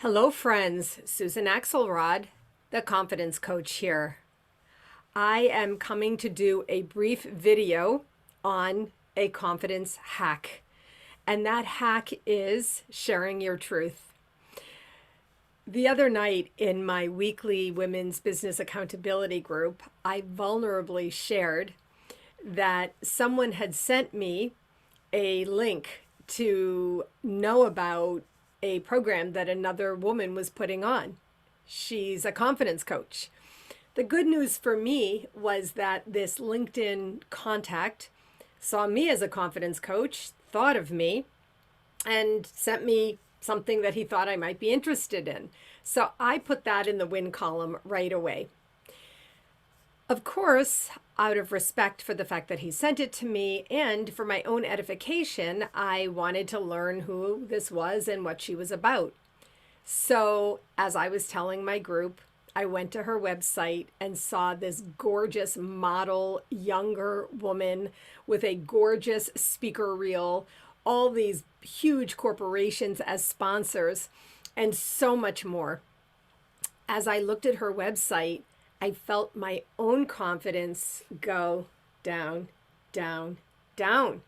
Hello, friends. Susan Axelrod, the confidence coach here. I am coming to do a brief video on a confidence hack, and that hack is sharing your truth. The other night in my weekly women's business accountability group, I vulnerably shared that someone had sent me a link to know about a program that another woman was putting on. She's a confidence coach. The good news for me was that this LinkedIn contact saw me as a confidence coach, thought of me, and sent me something that he thought I might be interested in. So I put that in the win column right away. Of course, out of respect for the fact that he sent it to me and for my own edification, I wanted to learn who this was and what she was about. So, as I was telling my group, I went to her website and saw this gorgeous model, younger woman with a gorgeous speaker reel, all these huge corporations as sponsors, and so much more. As I looked at her website, I felt my own confidence go down, down, down.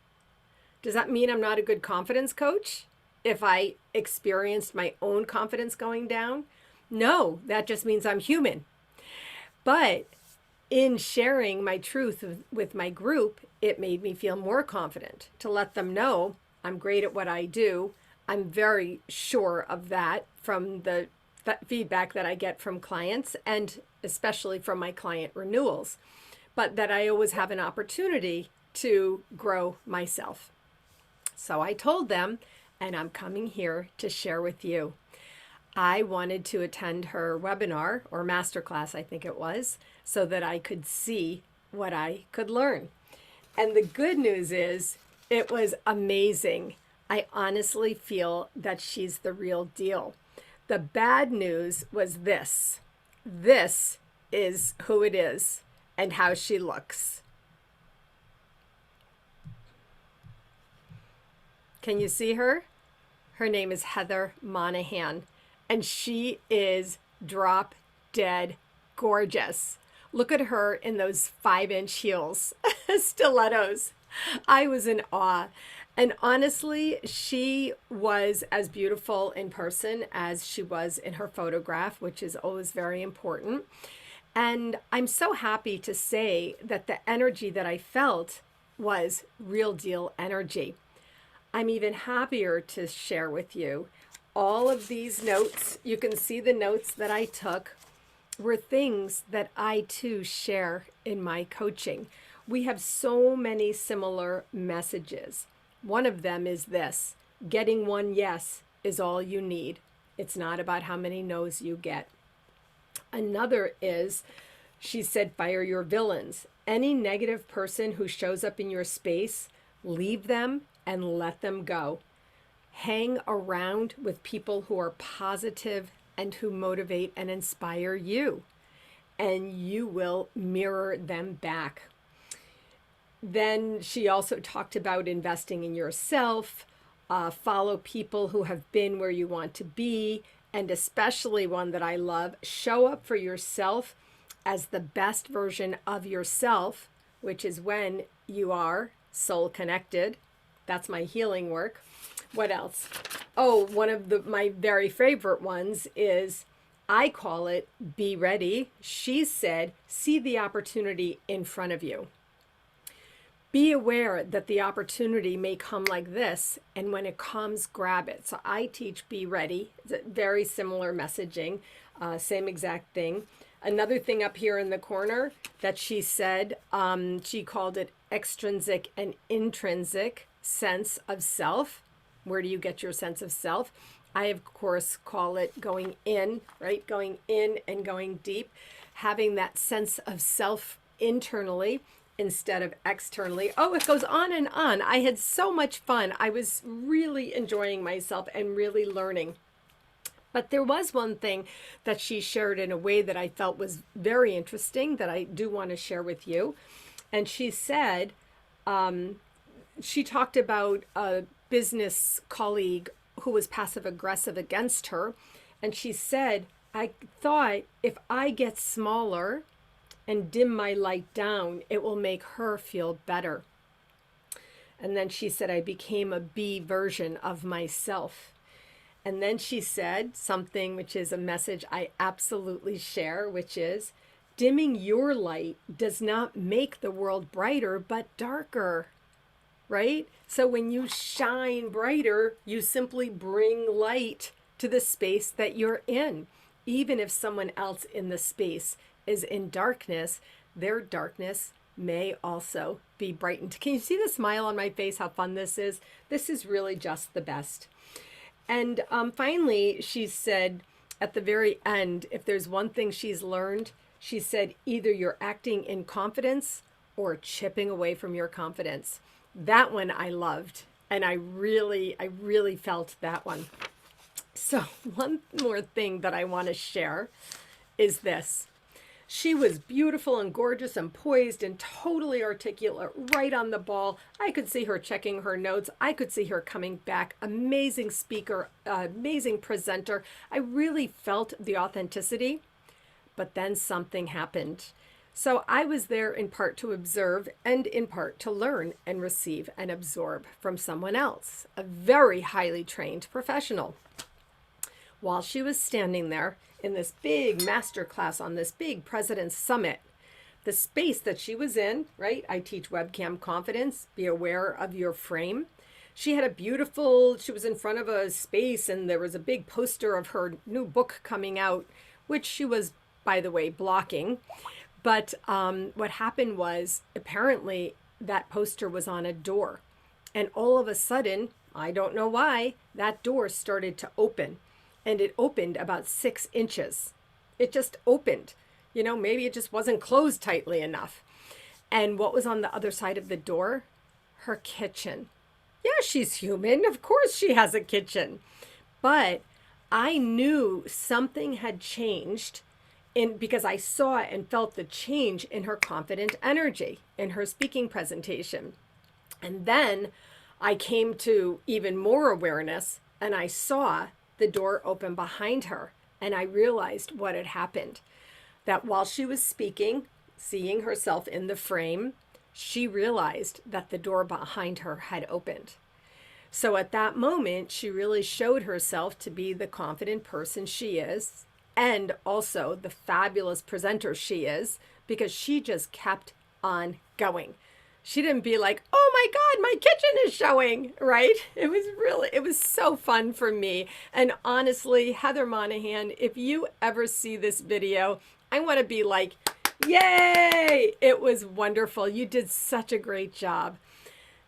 Does that mean I'm not a good confidence coach if I experienced my own confidence going down? No, that just means I'm human. But in sharing my truth with my group, it made me feel more confident to let them know I'm great at what I do. I'm very sure of that from the feedback that I get from clients and especially from my client renewals, but that I always have an opportunity to grow myself. So I told them, and I'm coming here to share with you. I wanted to attend her webinar or masterclass, I think it was, so that I could see what I could learn. And the good news is it was amazing. I honestly feel that she's the real deal. The bad news was this. This is who it is and how she looks. Can you see her? Her name is HeatherMonahan, and she is drop dead gorgeous. Look at her in those 5-inch heels, stilettos. I was in awe. And honestly, she was as beautiful in person as she was in her photograph, which is always very important. And I'm so happy to say that the energy that I felt was real deal energy. I'm even happier to share with you all of these notes. You can see the notes that I took were things that I too share in my coaching. We have so many similar messages. One of them is this: getting one yes is all you need. It's not about how many no's you get. Another is, she said, fire your villains. Any negative person who shows up in your space, leave them and let them go. Hang around with people who are positive and who motivate and inspire you, and you will mirror them back. Then she also talked about investing in yourself, follow people who have been where you want to be, and especially one that I love, show up for yourself as the best version of yourself, which is when you are soul connected. That's my healing work. What else? Oh, one of my very favorite ones is, I call it be ready. She said, see the opportunity in front of you. Be aware that the opportunity may come like this, and when it comes, grab it. So I teach be ready. It's very similar messaging, same exact thing. Another thing up here in the corner that she said, she called it extrinsic and intrinsic sense of self. Where do you get your sense of self? I, of course, call it going in, right? Going in and going deep, having that sense of self internally instead of externally. Oh, it goes on and on. I had so much fun. I was really enjoying myself and really learning. But there was one thing that she shared in a way that I felt was very interesting that I do want to share with you. And she said, she talked about a business colleague who was passive aggressive against her. And she said, I thought if I get smaller and dim my light down, it will make her feel better. And then she said, I became a B version of myself. And then she said something which is a message I absolutely share, which is dimming your light does not make the world brighter, but darker, right? So when you shine brighter, you simply bring light to the space that you're in. Even if someone else in the space is in darkness, their darkness may also be brightened. Can you see the smile on my face? How fun this is? This is really just the best. And finally, she said at the very end, if there's one thing she's learned, she said, either you're acting in confidence or chipping away from your confidence. That one I loved. And I really felt that one. So one more thing that I want to share is this. She was beautiful and gorgeous and poised and totally articulate, right on the ball. I could see her checking her notes. I could see her coming back. Amazing speaker, amazing presenter. I really felt the authenticity, but then something happened. So I was there in part to observe and in part to learn and receive and absorb from someone else, a very highly trained professional. While she was standing there in this big master class on this big President's Summit, the space that she was in, right? I teach webcam confidence, be aware of your frame. She was in front of a space and there was a big poster of her new book coming out, which she was, by the way, blocking. But what happened was apparently that poster was on a door. And all of a sudden, I don't know why, that door started to open. And it opened about 6 inches. It just opened. Maybe it just wasn't closed tightly enough. And what was on the other side of the door? Her kitchen. Yeah, she's human. Of course she has a kitchen. But I knew something had changed because I saw and felt the change in her confident energy in her speaking presentation. And then I came to even more awareness and I saw the door open behind her. And I realized what had happened. That while she was speaking, seeing herself in the frame, she realized that the door behind her had opened. So at that moment, she really showed herself to be the confident person she is, and also the fabulous presenter she is, because she just kept on going. She didn't be like, oh my God, my kitchen is showing, right? It was so fun for me. And honestly, Heather Monahan, if you ever see this video, I want to be like, yay, it was wonderful. You did such a great job.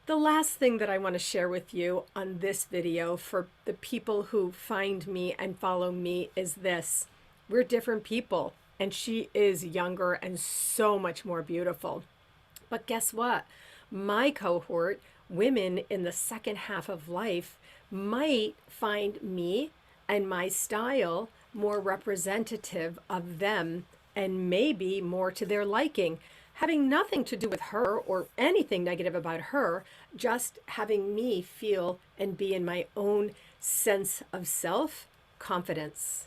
The last thing that I want to share with you on this video for the people who find me and follow me is this. We're different people, and she is younger and so much more beautiful. But guess what? My cohort, women in the second half of life, might find me and my style more representative of them and maybe more to their liking, having nothing to do with her or anything negative about her, just having me feel and be in my own sense of self confidence.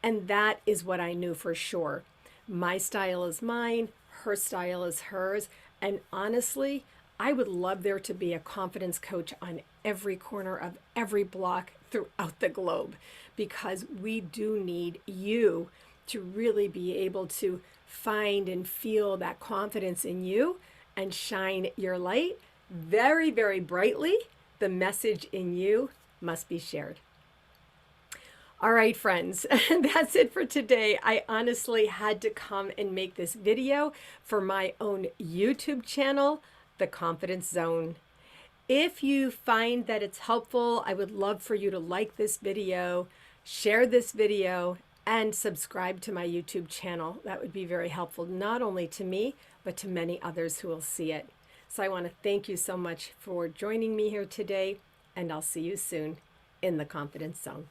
And that is what I knew for sure. My style is mine, her style is hers. And honestly, I would love there to be a confidence coach on every corner of every block throughout the globe, because we do need you to really be able to find and feel that confidence in you and shine your light very, very brightly. The message in you must be shared. All right, friends, that's it for today. I honestly had to come and make this video for my own YouTube channel, The Confidence Zone. If you find that it's helpful, I would love for you to like this video, share this video, and subscribe to my YouTube channel. That would be very helpful, not only to me, but to many others who will see it. So I want to thank you so much for joining me here today, and I'll see you soon in The Confidence Zone.